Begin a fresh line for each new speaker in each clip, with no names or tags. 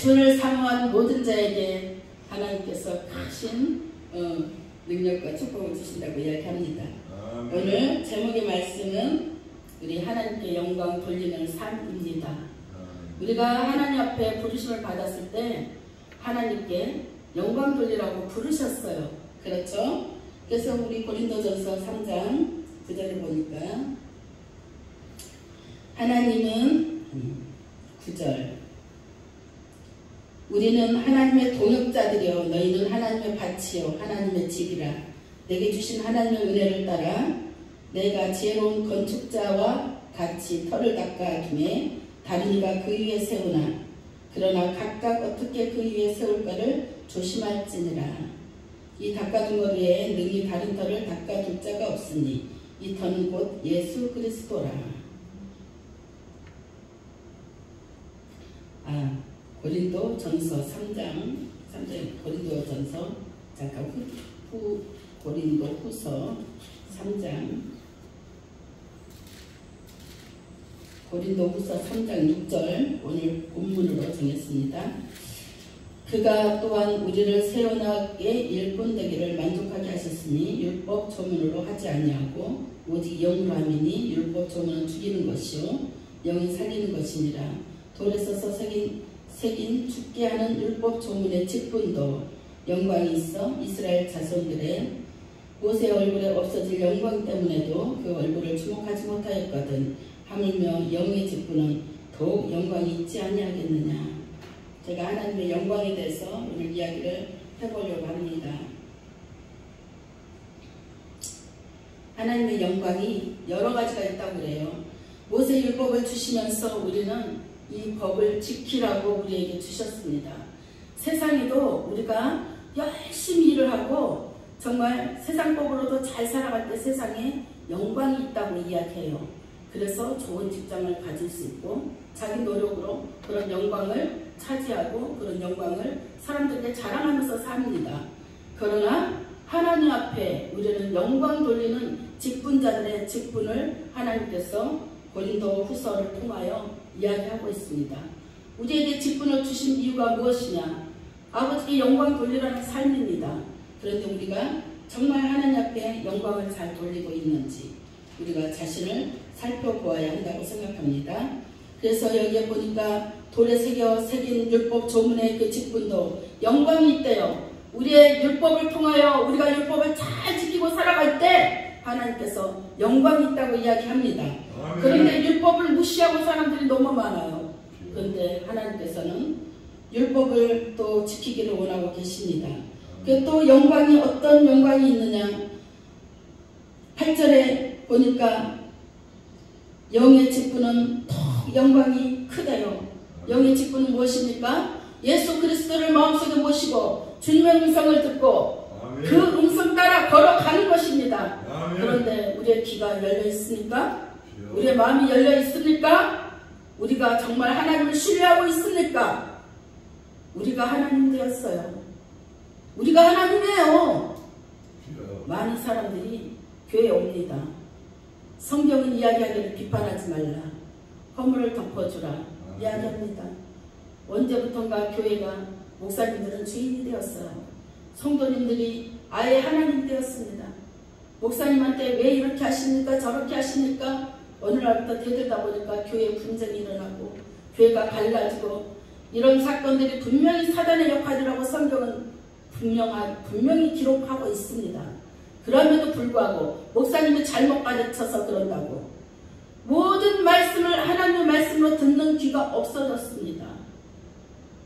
주를 사모한 모든 자에게 하나님께서 크신 능력과 축복을 주신다고 이야기합니다. 오늘 제목의 말씀은 우리 하나님께 영광 돌리는 삶입니다. 우리가 하나님 앞에 부르심을 받았을 때 하나님께 영광 돌리라고 부르셨어요. 그렇죠? 그래서 우리 고린도전서 3장 9절에 보니까 하나님은 9절 우리는 하나님의 동역자들이여 너희는 하나님의 밭이요 하나님의 집이라 내게 주신 하나님의 은혜를 따라 내가 지혜로운 건축자와 같이 터를 닦아 둠에 다른 이가 그 위에 세우나 그러나 각각 어떻게 그 위에 세울까를 조심할지니라. 이 닦아둔 것 외에 능히 다른 터를 닦아둘 자가 없으니 이 터는 곧 예수 그리스도라. 고린도전서 3장 고린도전서 잠깐 고린도후서 3장 고린도후서 3장 6절 오늘 본문으로 정했습니다. 그가 또한 우리를 세워나게 일꾼 되기를 만족하게 하셨으니 율법 조문으로 하지 아니하고 오직 영으로 함이니 율법 조문은 죽이는 것이요 영이 살리는 것이니라. 돌에 써서 새긴 죽게 하는 율법 조문의 직분도 영광이 있어 이스라엘 자손들의 모세 얼굴에 없어질 영광 때문에도 그 얼굴을 주목하지 못하였거든. 하물며 영의 직분은 더욱 영광이 있지 아니하겠느냐. 제가 하나님의 영광에 대해서 오늘 이야기를 해보려고 합니다. 하나님의 영광이 여러 가지가 있다고 그래요. 모세 율법을 주시면서 우리는 이 법을 지키라고 우리에게 주셨습니다. 세상에도 우리가 열심히 일을 하고 정말 세상 법으로도 잘 살아갈 때 세상에 영광이 있다고 이야기해요. 그래서 좋은 직장을 가질 수 있고 자기 노력으로 그런 영광을 차지하고 그런 영광을 사람들에게 자랑하면서 삽니다. 그러나 하나님 앞에 우리는 영광 돌리는 직분자들의 직분을 하나님께서 고린도 후서를 통하여 이야기하고 있습니다. 우리에게 직분을 주신 이유가 무엇이냐? 아버지께 영광 돌리라는 삶입니다. 그런데 우리가 정말 하나님 앞에 영광을 잘 돌리고 있는지 우리가 자신을 살펴보아야 한다고 생각합니다. 그래서 여기에 보니까 돌에 새긴 율법 조문의 그 직분도 영광이 있대요. 우리의 율법을 통하여 우리가 율법을 잘 지키고 살아갈 때 하나님께서 영광이 있다고 이야기합니다. 그런데 율법을 무시하고 사람들이 너무 많아요. 그런데 하나님께서는 율법을 또 지키기를 원하고 계십니다. 또 영광이 어떤 영광이 있느냐? 8절에 보니까 영의 직분은 더 영광이 크대요. 영의 직분은 무엇입니까? 예수 그리스도를 마음속에 모시고 주님의 음성을 듣고 그 음성 따라 걸어가는 것입니다. 그런데 우리의 귀가 열려 있습니까? 우리의 마음이 열려 있습니까? 우리가 정말 하나님을 신뢰하고 있습니까? 우리가 하나님 되었어요. 우리가 하나님이에요. 많은 사람들이 교회에 옵니다. 성경은 이야기하기를 비판하지 말라. 허물을 덮어주라. 이야기합니다. 언제부턴가 교회가 목사님들은 주인이 되었어요. 성도님들이 아예 하나님 되었습니다. 목사님한테 왜 이렇게 하십니까? 저렇게 하십니까? 어느 날부터 대들다 보니까 교회에 분쟁이 일어나고 교회가 갈라지고 이런 사건들이 분명히 사단의 역할이라고 성경은 분명히 기록하고 있습니다. 그럼에도 불구하고 목사님이 잘못 가르쳐서 그런다고 모든 말씀을 하나님의 말씀으로 듣는 귀가 없어졌습니다.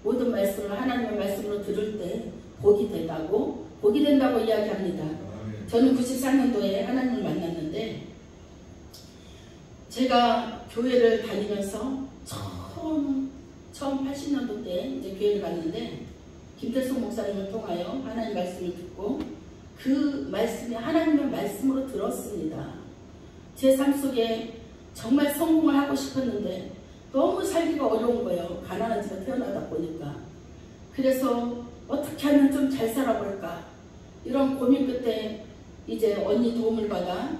모든 말씀을 하나님의 말씀으로 들을 때 복이 된다고 이야기합니다. 저는 94년도에 하나님을 만났는데 제가 교회를 다니면서 처음 80년도 때 이제 교회를 갔는데 김태숙 목사님을 통하여 하나님 말씀을 듣고 그 말씀이 하나님의 말씀으로 들었습니다. 제 삶 속에 정말 성공을 하고 싶었는데 너무 살기가 어려운 거예요. 가난한 집에 태어나다 보니까. 그래서 어떻게 하면 좀 잘 살아볼까 이런 고민 끝에 이제 언니 도움을 받아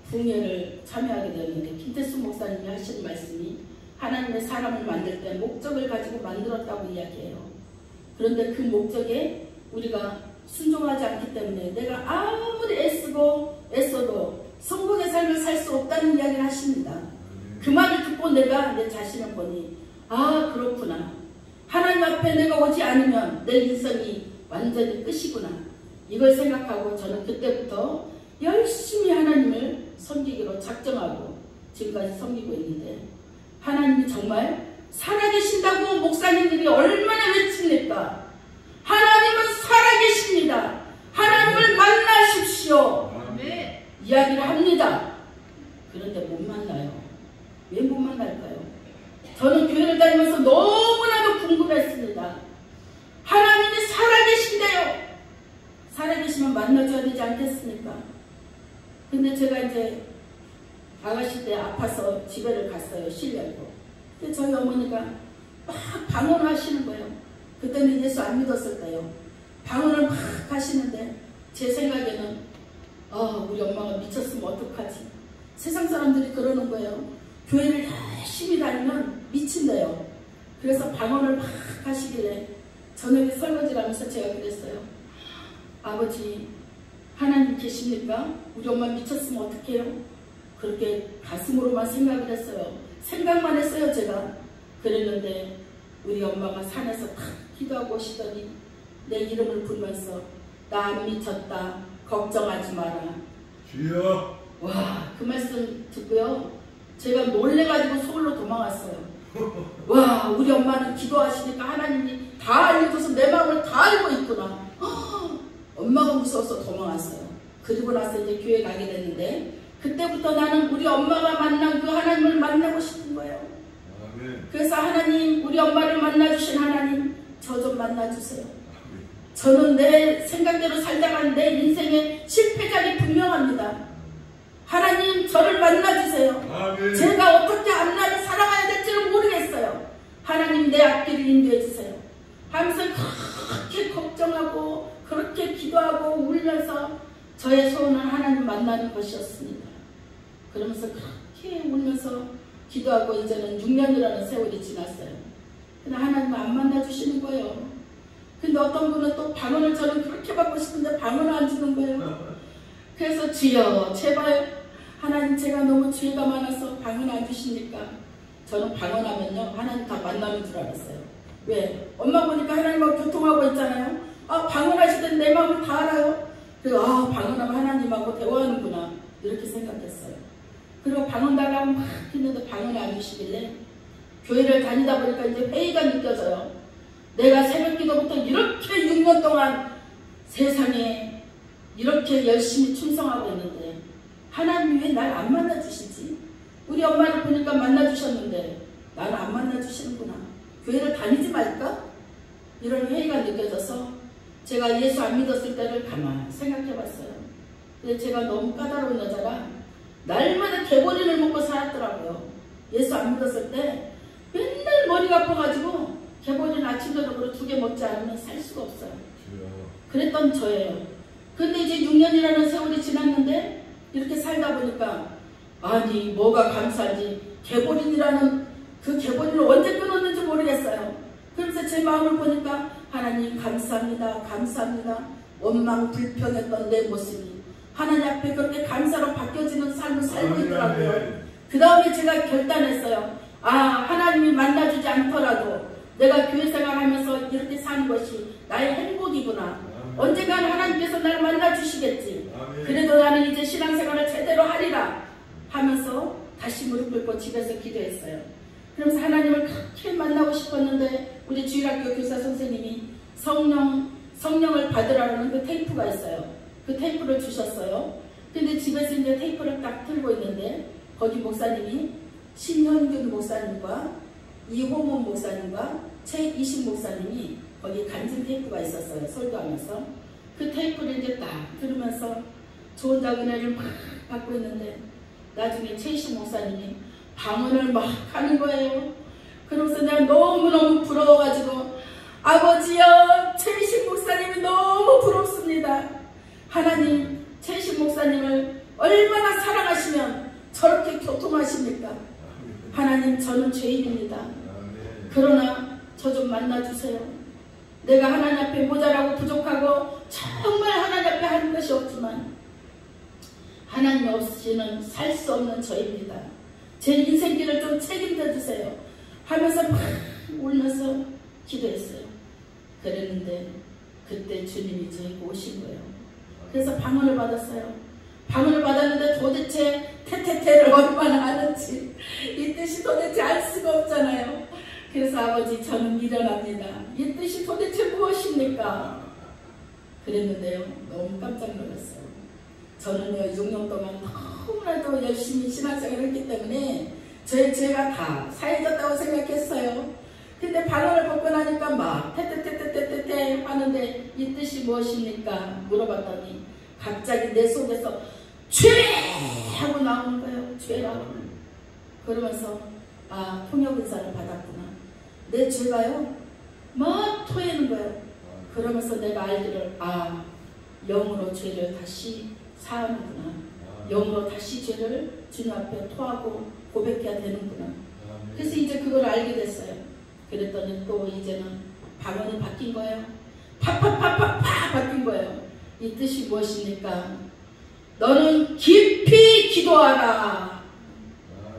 부흥회를 참여하게 되었는데 김태수 목사님이 하시는 말씀이 하나님의 사람을 만들 때 목적을 가지고 만들었다고 이야기해요. 그런데 그 목적에 우리가 순종하지 않기 때문에 내가 아무리 애써도 성공의 삶을 살 수 없다는 이야기를 하십니다. 그 말을 듣고 내가 내 자신을 보니 아 그렇구나. 하나님 앞에 내가 오지 않으면 내 인생이 완전히 끝이구나. 이걸 생각하고 저는 그때부터 열심히 하나님을 섬기기로 작정하고 지금까지 섬기고 있는데 하나님이 정말 살아계신다고 목사님들이 얼마나 외칩니까? 하나님은 살아계십니다. 하나님을 만나십시오.
아멘.
이야기를 합니다. 그런데 못 만나요. 왜 못 만날까요? 저는 교회를 다니면서 너무나도 궁금했습니다. 하나님이 살아계신대요. 살아계시면 만나줘야 되지 않겠습니까? 근데 제가 이제 아가씨 때 아파서 집에를 갔어요. 실려고. 근데 저희 어머니가 막 방언을 하시는 거예요. 그때는 예수 안 믿었을 때요. 방언을 막 하시는데 제 생각에는 우리 엄마가 미쳤으면 어떡하지? 세상 사람들이 그러는 거예요. 교회를 열심히 다니면 미친대요. 그래서 방언을 막 하시길래 저녁에 설거지를 하면서 제가 그랬어요. 아버지 하나님 계십니까? 우리 엄마 미쳤으면 어떡해요? 그렇게 가슴으로만 생각을 했어요. 생각만 했어요 제가. 그랬는데 우리 엄마가 산에서 탁 기도하고 오시더니 내 이름을 부르면서 나 안 미쳤다. 걱정하지 마라.
주여.
와, 그 말씀 듣고요. 제가 놀래가지고 서울로 도망왔어요. 와, 우리 엄마는 기도하시니까 하나님이 다 알려줘서 내 마음을 다 알고 있구나. 엄마가 무서워서 도망왔어요. 그리고 나서 이제 교회 가게 됐는데 그때부터 나는 우리 엄마가 만난 그 하나님을 만나고 싶은 거예요.
아멘.
그래서 하나님, 우리 엄마를 만나주신 하나님, 저 좀 만나주세요. 저는 내 생각대로 살다가 내 인생의 실패작이 분명합니다. 하나님, 저를 만나주세요.
아멘.
제가 어떻게 앞날을 살아가야 될지를 모르겠어요. 하나님, 내 앞길을 인도해주세요. 하면서 그렇게 걱정하고 그렇게 기도하고 울면서 저의 소원은 하나님 만나는 것이었습니다. 그러면서 그렇게 울면서 기도하고 이제는 6년이라는 세월이 지났어요. 근데 하나님은 안 만나주시는 거예요. 근데 어떤 분은 또 방언을 저는 그렇게 받고 싶은데 방언을 안 주는 거예요. 그래서 주여 제발 하나님 제가 너무 죄가 많아서 방언 안 주시니까 저는 방언하면요 하나님 다 만나는 줄 알았어요. 왜? 엄마 보니까 하나님하고 교통하고 있잖아요. 방언하시던 내 마음을 다 알아요. 그리고 방언하면 하나님하고 대화하는구나 이렇게 생각했어요. 그리고 방언 달라고 막 했는데 방언을 안 주시길래 교회를 다니다 보니까 이제 회의가 느껴져요. 내가 새벽 기도부터 이렇게 6년 동안 세상에 이렇게 열심히 충성하고 있는데 하나님이 왜 날 안 만나주시지? 우리 엄마를 보니까 만나주셨는데 나는 안 만나주시는구나. 교회를 다니지 말까? 이런 회의가 느껴져서 제가 예수 안 믿었을 때를 가만히 생각해봤어요. 근데 제가 너무 까다로운 여자라 날마다 개보리를 먹고 살았더라고요. 예수 안 믿었을 때 맨날 머리가 아파가지고 개보리는 아침 저녁으로 2개 먹지 않으면 살 수가 없어요. 그랬던 저예요. 근데 이제 6년이라는 세월이 지났는데 이렇게 살다 보니까 아니 뭐가 감사한지 개보린이라는 그 개보리를 언제 끊었는지 모르겠어요. 그래서 제 마음을 보니까 하나님 감사합니다. 감사합니다. 원망 불평했던 내 모습이 하나님 앞에 그렇게 감사로 바뀌어지는 삶을 살고 있더라고요. 그 다음에 제가 결단했어요. 하나님이 만나주지 않더라도 내가 교회 생활하면서 이렇게 사는 것이 나의 행복이구나. 언젠간 하나님께서 나를 만나주시겠지. 그래도 나는 이제 신앙생활을 제대로 하리라 하면서 다시 무릎 꿇고 집에서 기도했어요. 그러면서 하나님을 그렇게 만나고 싶었는데 우리 주일학교 교사 선생님이 성령을 받으라는 그 테이프가 있어요. 그 테이프를 주셨어요. 근데 집에서 이제 테이프를 딱 틀고 있는데 거기 목사님이 신현균 목사님과 이호몬 목사님과 최이신 목사님이 거기 간증 테이프가 있었어요. 설교하면서 그 테이프를 이제 딱 들으면서 좋은 은혜를 막 받고 있는데 나중에 최이신 목사님이 방언을 막 하는 거예요. 그러면서 내가 너무너무 부러워가지고 아버지요 최이신 목사님이 너무 부럽습니다. 하나님 최이신 목사님을 얼마나 사랑하시면 저렇게 교통하십니까? 하나님, 저는 죄인입니다.
아멘.
그러나 저 좀 만나주세요. 내가 하나님 앞에 모자라고 부족하고 정말 하나님 앞에 하는 것이 없지만 하나님 없이는 살 수 없는 저입니다. 제 인생길을 좀 책임져 주세요 하면서 막 울면서 기도했어요. 그랬는데 그때 주님이 저에게 오신 거예요. 그래서 방언을 받았어요. 방언을 받았는데 도대체 테테테를 얼마나 하는지 이 뜻이 도대체 알 수가 없잖아요. 그래서 아버지, 저는 미련합니다. 이 뜻이 도대체 무엇입니까? 그랬는데요, 너무 깜짝 놀랐어요. 저는요 6년 동안 너무나도 열심히 신앙생활을 했기 때문에 저의 죄가 다 사해졌다고 생각했어요. 근데 방언을 받고 나니까 막 테테테테테테 하는데 이 뜻이 무엇입니까? 물어봤더니 갑자기 내 속에서 죄! 하고 나오는 거예요. 죄라고. 그러면서 아, 통역은사를 받았구나. 내 죄가요 막 토해는 거예요. 그러면서 내가 알기를 아, 영으로 죄를 다시 사하는구나. 영으로 다시 죄를 주님 앞에 토하고 고백해야 되는구나. 그래서 이제 그걸 알게 됐어요. 그랬더니 또 이제는 방언이 바뀐 거예요. 팍팍팍팍팍 바뀐 거예요. 이 뜻이 무엇입니까? 너는 깊이 기도하라.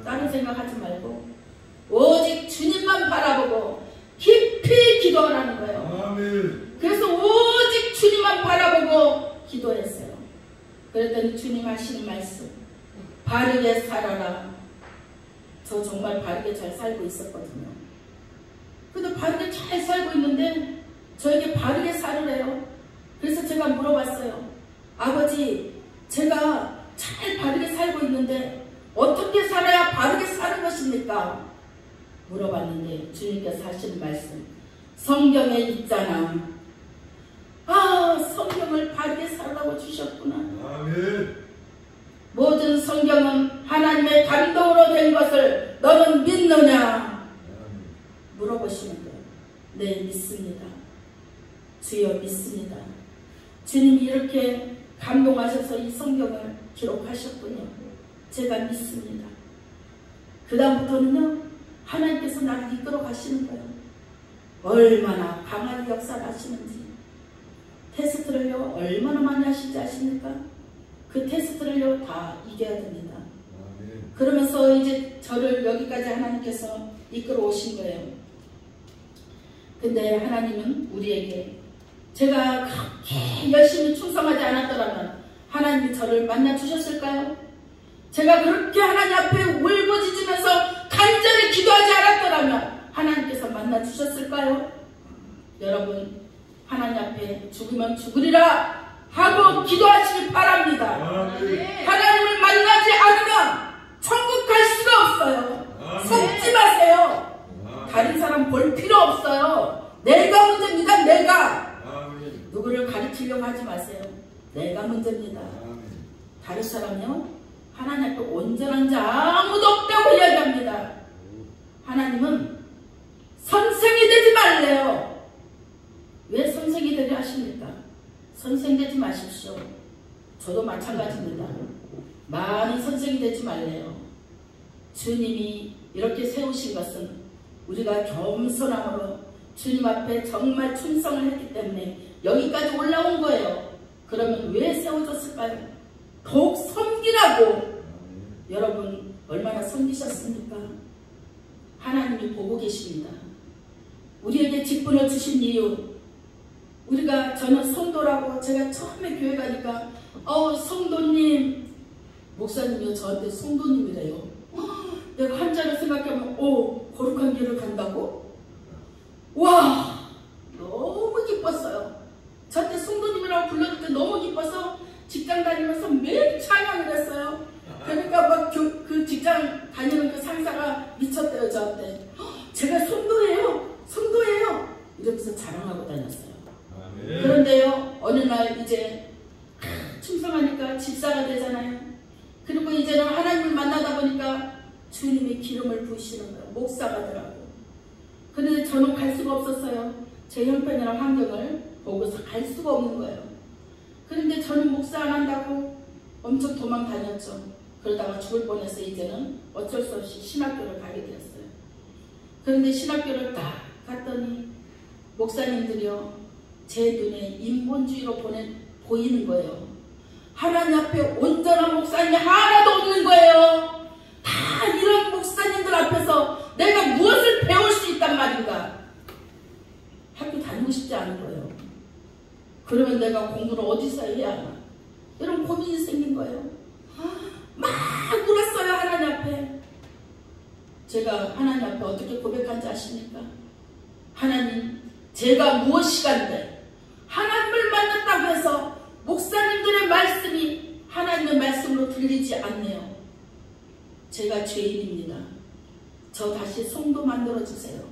다른 생각하지 말고 오직 주님만 바라보고 깊이 기도하라는 거예요.
아멘.
그래서 오직 주님만 바라보고 기도했어요. 그랬더니 주님 하시는 말씀, 바르게 살아라. 저 정말 바르게 잘 살고 있었거든요. 근데 바르게 잘 살고 있는데 저에게 바르게 살으래요. 그래서 제가 물어봤어요. 아버지, 제가 잘 바르게 살고 있는데 어떻게 살아야 바르게 사는 것입니까? 물어봤는데 주님께서 하시는 말씀, 성경에 있잖아. 아, 성경을 바르게 살라고 주셨구나.
아멘.
모든 성경은 하나님의 감동으로 된 것을 너는 믿느냐? 물어보시는 거예요. 네, 믿습니다. 주여, 믿습니다. 주님이 이렇게 감동하셔서 이 성경을 기록하셨군요. 제가 믿습니다. 그 다음부터는요, 하나님께서 나를 이끌어 가시는 거예요. 얼마나 강한 역사를 하시는지. 테스트를요 얼마나 많이 하실지 아십니까? 그 테스트를요 다 이겨야 됩니다. 그러면서 이제 저를 여기까지 하나님께서 이끌어 오신 거예요. 근데 하나님은 우리에게 제가 그렇게 열심히 충성하지 않았더라면 하나님이 저를 만나 주셨을까요? 제가 그렇게 하나님 앞에 울부짖으면서 간절히 기도하지 않았더라면 하나님께서 만나 주셨을까요? 여러분, 하나님 앞에 죽으면 죽으리라 하고 기도하시기 바랍니다. 하나님을 만나지 않으면 천국 갈 수가 없어요. 속지 마세요. 다른 사람 볼 필요 없어요. 내가 문제입니다. 내가. 누구를 가르치려고 하지 마세요. 내가 문제입니다. 다른 사람요, 하나님 앞에 온전한 자 아무도 없다고 이야기합니다. 하나님은 선생이 되지 말래요. 왜 선생이 되려 하십니까? 선생 되지 마십시오. 저도 마찬가지입니다. 많이 선생이 되지 말래요. 주님이 이렇게 세우신 것은 우리가 겸손함으로 주님 앞에 정말 충성을 했기 때문에 여기까지 올라온 거예요. 그러면 왜 세워졌을까요? 더욱 섬기라고. 여러분, 얼마나 섬기셨습니까? 하나님이 보고 계십니다. 우리에게 직분을 주신 이유, 저는 성도라고 제가 처음에 교회 가니까 성도님, 목사님이 저한테 성도님이래요. 내가 한자를 생각하면 거룩한 길을 간다고? 와, 너무 기뻤어요. 저한테 성도님이라고 불러줄 때 너무 기뻐서 직장 다니면서 매일 찬양을 했어요. 그러니까 막 그 직장 다니는 그 상사가 미쳤대요. 저한테 제가 성도예요 이러면서 자랑하고 다녔어요. 그런데요, 어느 날 이제 충성하니까 집사가 되잖아요. 그리고 이제는 하나님을 만나다 보니까 주님의 기름을 부으시는 거예요. 목사가 되라고. 그런데 저는 갈 수가 없었어요. 제 형편이랑 환경을 보고서 갈 수가 없는 거예요. 그런데 저는 목사 안 한다고 엄청 도망 다녔죠. 그러다가 죽을 뻔해서 이제는 어쩔 수 없이 신학교를 가게 되었어요. 그런데 신학교를 딱 갔더니 목사님들이요, 제 눈에 인본주의로 보이는 거예요. 하나님 앞에 온전한 목사님이 하나도 없는 거예요. 다 이런 목사님들 앞에서 내가 무엇을 배울 수 있단 말인가. 학교 다니고 싶지 않은 거예요. 그러면 내가 공부를 어디서 해야 하나, 이런 고민이 생긴 거예요. 막 울었어요. 하나님 앞에. 제가 하나님 앞에 어떻게 고백한지 아십니까? 하나님, 제가 무엇이간데 하나님을 만났다고 해서 목사님들의 말씀이 하나님의 말씀으로 들리지 않네요. 제가 죄인입니다. 저 다시 성도 만들어주세요.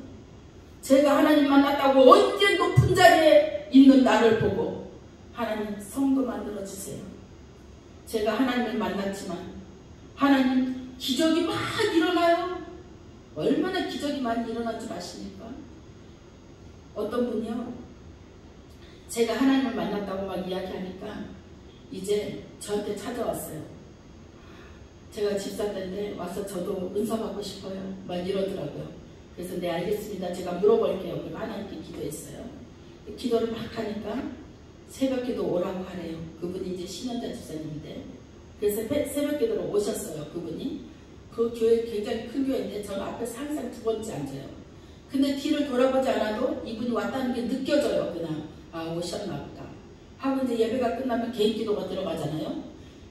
제가 하나님 만났다고 언제 높은 자리에 있는 나를 보고 하나님 성도 만들어주세요. 제가 하나님을 만났지만 하나님 기적이 막 일어나요. 얼마나 기적이 많이 일어난 줄 아십니까? 어떤 분이요, 제가 하나님을 만났다고 막 이야기하니까 이제 저한테 찾아왔어요. 제가 집사 때인데 와서 저도 은사 받고 싶어요 막 이러더라고요. 그래서 네 알겠습니다, 제가 물어볼게요. 그럼 하나님께 기도했어요. 기도를 막 하니까 새벽 기도 오라고 하래요. 그분이 이제 신현자 집사님인데, 그래서 새벽 기도로 오셨어요. 그분이 그 교회 굉장히 큰 교회인데 저는 앞에서 항상 두 번째 앉아요. 근데 뒤를 돌아보지 않아도 이분이 왔다는 게 느껴져요. 그냥 아, 오셨나 보다 하고 이제 예배가 끝나면 개인 기도가 들어가잖아요.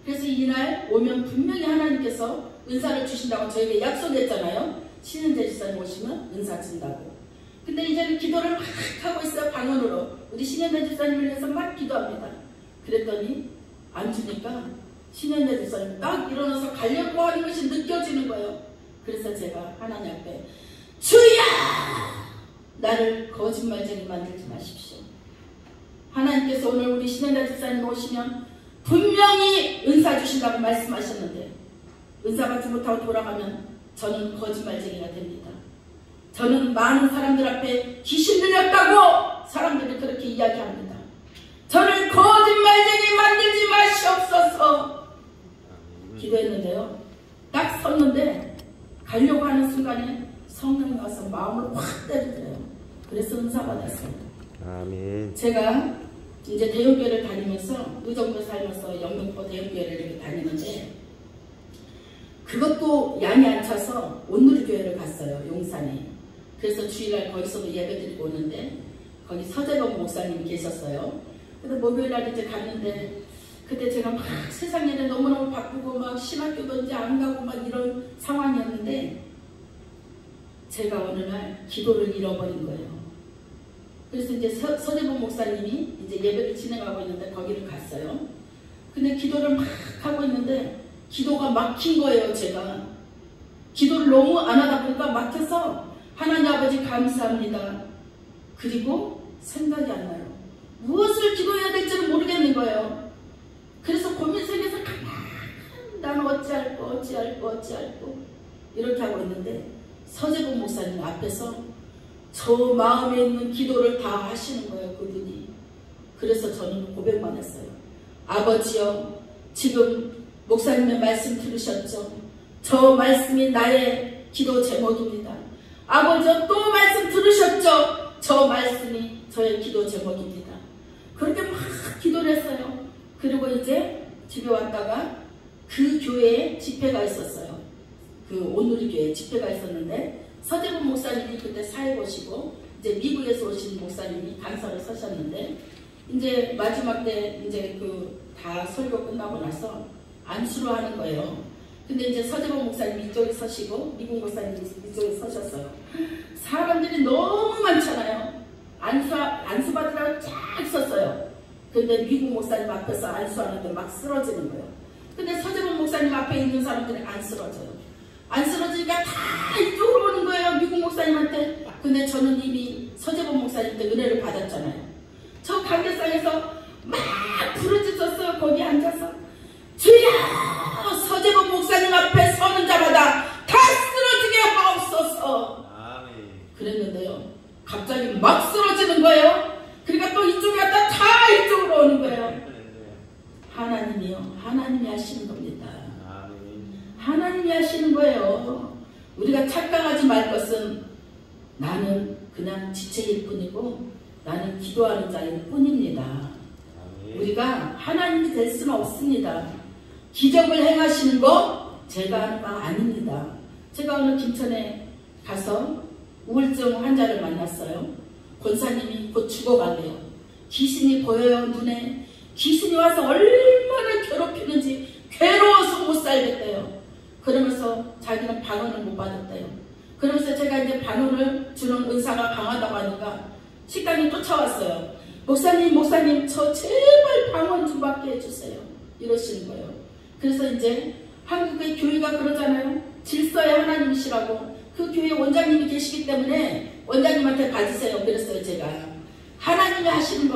그래서 이날 오면 분명히 하나님께서 은사를 주신다고 저에게 약속했잖아요. 신은재 집사님 오시면 은사 준다고. 근데 이제는 기도를 막 하고 있어요. 방언으로 우리 신은재 집사님을 위해서 막 기도합니다. 그랬더니 안 주니까 신은재 집사님 딱 일어나서 가려고 하는 것이 느껴지는 거예요. 그래서 제가 하나님 앞에 주여, 나를 거짓말쟁이 만들지 마십시오. 하나님께서 오늘 우리 신현자 집사님 오시면 분명히 은사 주신다고 말씀하셨는데 은사 받지 못하고 돌아가면 저는 거짓말쟁이가 됩니다. 저는 많은 사람들 앞에 귀신 들렸다고 사람들이 그렇게 이야기합니다. 저를 거짓말쟁이 만들지 마시옵소서. 기도했는데요, 딱 섰는데 가려고 하는 순간에 성령이 와서 마음을 확 때리더래요. 그래서 은사 받았어요. 아멘. 제가 이제 대형교회를 다니면서 의정부에 살면서 영등포 대형교회를 이렇게 다니는데 그것도 양이 안 차서 온누리교회를 갔어요. 용산에. 그래서 주일날 거기서도 예배드리고 오는데 거기 서재범 목사님이 계셨어요. 그래서 목요일날 이제 갔는데 그때 제가 막 세상 일에 너무너무 바쁘고 막 신학교도 이제 안 가고 막 이런 상황이었는데 제가 어느 날 기도를 잃어버린 거예요. 그래서 이제 서재범 목사님이 이제 예배를 진행하고 있는데 거기를 갔어요. 근데 기도를 막 하고 있는데 기도가 막힌 거예요. 제가 기도를 너무 안 하다 보니까 막혀서 하나님 아버지 감사합니다. 그리고 생각이 안 나요. 무엇을 기도해야 될지를 모르겠는 거예요. 그래서 고민 생겨서 가만 나는 어찌할꼬 이렇게 하고 있는데 서재범 목사님 앞에서 저 마음에 있는 기도를 다 하시는 거예요. 그분이. 그래서 저는 고백만 했어요. 아버지여, 지금 목사님의 말씀 들으셨죠? 저 말씀이 나의 기도 제목입니다. 아버지여, 또 말씀 들으셨죠? 저 말씀이 저의 기도 제목입니다. 그렇게 막 기도를 했어요. 그리고 이제 집에 왔다가 그 교회에 집회가 있었어요. 그 온누리교회 집회가 있었는데 서재범 목사님이 그때 사회 오시고 이제 미국에서 오신 목사님이 강사를 서셨는데 이제 마지막 때 이제 그 다 설교 끝나고 나서 안수를 하는 거예요. 근데 이제 서재범 목사님이 이쪽에 서시고 미국 목사님이 이쪽에 서셨어요. 사람들이 너무 많잖아요. 안수 받으라고 쫙 섰어요. 근데 미국 목사님 앞에서 안수하는데 막 쓰러지는 거예요. 근데 서재범 목사님 앞에 있는 사람들이 안 쓰러져요. 안 쓰러지니까 다 이쪽으로 오는 거예요. 미국 목사님한테. 근데 저는 이미 서재범 목사님한테 은혜를 받았잖아요. 저 관계상에서 막 부르짖었어요. 거기 앉아서 주여, 서재범 목사님 앞에 서는 자마다 다 쓰러지게 하옵소서. 그랬는데요, 갑자기 막 쓰러지는 거예요. 그러니까 또 이쪽에 갔다 다 이쪽으로 오는 거예요. 하나님이요, 하나님이 하시는 겁니다. 하나님이 하시는 거예요. 말 것은 나는 그냥 지체일 뿐이고 나는 기도하는 자일 뿐입니다. 우리가 하나님이 될 수는 없습니다. 기적을 행하시는 거 제가 하는 거 아닙니다. 제가 오늘 김천에 가서 우울증 환자를 만났어요. 권사님이 곧 죽어가네요. 귀신이 보여요. 눈에 귀신이 와서 얼마나 괴롭히는지 괴로워서 못 살겠대요. 그러면서 자기는 방언을 못 받았대요. 그러면서 제가 이제 방언을 주는 은사가 강하다고 하니까 식당에 쫓아왔어요. 목사님 저 제발 방언 좀 받게 해주세요. 이러시는 거예요. 그래서 이제 한국의 교회가 그러잖아요. 질서의 하나님이시라고. 그 교회 원장님이 계시기 때문에 원장님한테 받으세요. 그랬어요. 제가 하나님이 하시는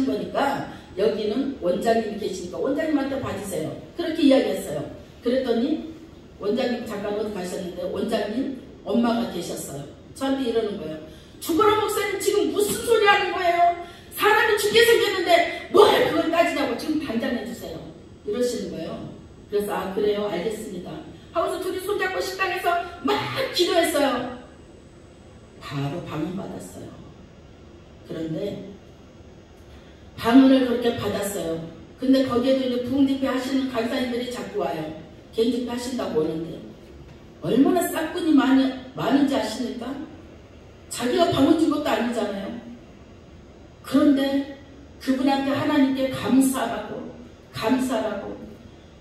거니까 여기는 원장님이 계시니까 원장님한테 받으세요. 그렇게 이야기했어요. 그랬더니 원장님 잠깐 어디 가셨는데 원장님 엄마가 계셨어요. 저한테 이러는 거예요. 죽어라 목사님 지금 무슨 소리 하는 거예요? 사람이 죽게 생겼는데 뭘 그걸 따지냐고 지금 단장해 주세요. 이러시는 거예요. 그래서 아 그래요 알겠습니다 하고서 둘이 손잡고 식당에서 막 기도했어요. 바로 방언 받았어요. 그런데 방언을 그렇게 받았어요. 근데 거기에도 이제 부흥집회 하시는 강사님들이 자꾸 와요. 개인집회 하신다고 오는데 얼마나 싹군이 많은지 아십니까? 자기가 방언 준 것도 아니잖아요. 그런데 그분한테 하나님께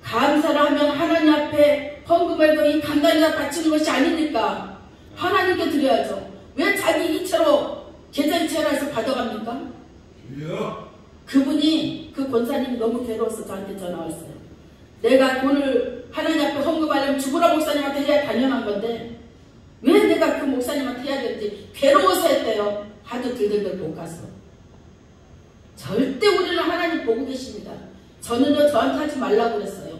감사를 하면 하나님 앞에 헌금을 이 간단히가 바치는 것이 아니니까 하나님께 드려야죠. 왜 자기 이체로 계좌이체해서 받아갑니까? 그분이 그 권사님이 너무 괴로워서 저한테 전화 왔어요. 내가 돈을 하나님 앞에 헌금하려면 죽으라 목사님한테 해야 당연한 건데 왜 내가 그 목사님한테 해야 되는지 괴로워서 했대요. 하도 들들들 못 가서. 절대 우리는 하나님 보고 계십니다. 저는요 저한테 하지 말라고 그랬어요.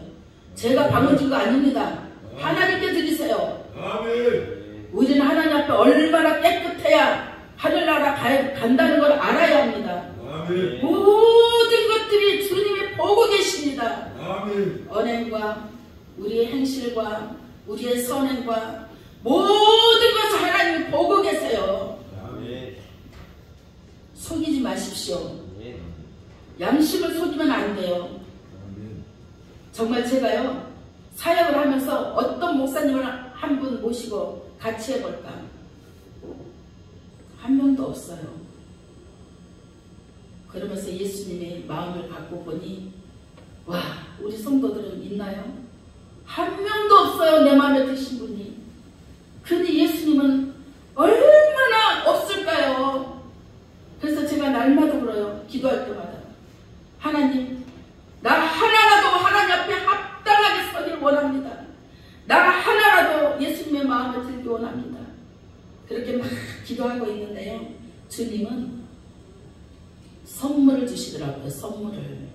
제가 방언 준 거 아닙니다. 하나님께 드리세요.
아멘.
우리는 하나님 앞에 얼마나 깨끗해야 하늘나라 간다는 걸 알아야 합니다.
아멘.
모든 것들이 주님이 보고 계십니다.
아멘.
언행과 우리의 행실과 우리의 선행과 모든 것을 하나님이 보고 계세요.
아멘.
속이지 마십시오. 양심을 속이면 안 돼요.
아멘.
정말 제가요 사역을 하면서 어떤 목사님을 한 분 모시고 같이 해볼까? 한 명도 없어요. 그러면서 예수님의 마음을 갖고 보니 와 우리 성도들은 있나요? 한 명도 없어요. 내 마음에 드신 분이. 근데 예수님은 얼마나 없을까요? 그래서 제가 날마다 그래요. 기도할 때마다 하나님 나 하나라도 하나님 앞에 합당하게 서기를 원합니다. 나 하나라도 예수님의 마음을 들기 원합니다. 그렇게 막 기도하고 있는데요. 주님은 선물을 주시더라고요. 선물을.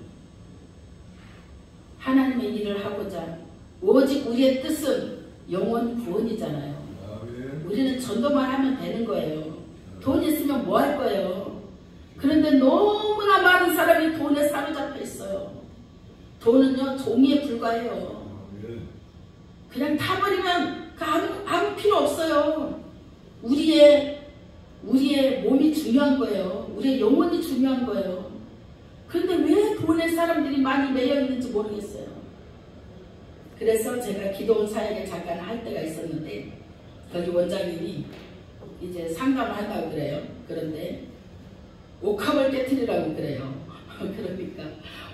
하나님의 일을 하고자 오직 우리의 뜻은 영원 구원이잖아요.
아멘.
우리는 전도만 하면 되는 거예요. 돈 있으면 뭐 할 거예요. 그런데 너무나 많은 사람이 돈에 사로잡혀 있어요. 돈은요 종이에 불과해요.
아멘.
그냥 타버리면 아무 필요 없어요. 우리의 몸이 중요한 거예요. 우리의 영혼이 중요한 거예요. 그런데 왜 돈에 사람들이 많이 매여 있는지 모르겠어요. 그래서 제가 기도원 사역을 잠깐 할 때가 있었는데 거기 원장님이 이제 상담을 한다고 그래요. 그런데 옥합을 깨트리라고 그래요. 그러니까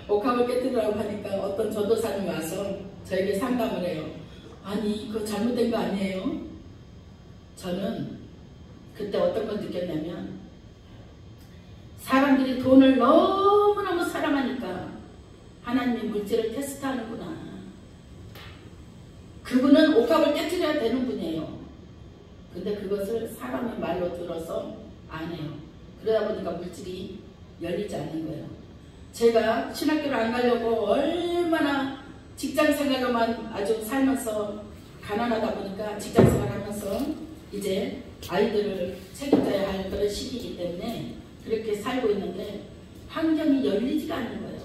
옥합을 깨트리라고 하니까 어떤 전도사님이 와서 저에게 상담을 해요. 아니 그거 잘못된 거 아니에요? 저는 그때 어떤 걸 느꼈냐면 사람들이 돈을 너무너무 사랑하니까 하나님이 물질을 테스트하는구나. 그분은 옥합을 깨트려야 되는 분이에요. 근데 그것을 사람의 말로 들어서 안 해요. 그러다 보니까 물질이 열리지 않는 거예요. 제가 신학교를 안 가려고 얼마나 직장생활로만 아주 살면서 가난하다 보니까 직장생활 하면서 이제 아이들을 책임져야 할 그런 시기이기 때문에 그렇게 살고 있는데 환경이 열리지가 않는 거예요.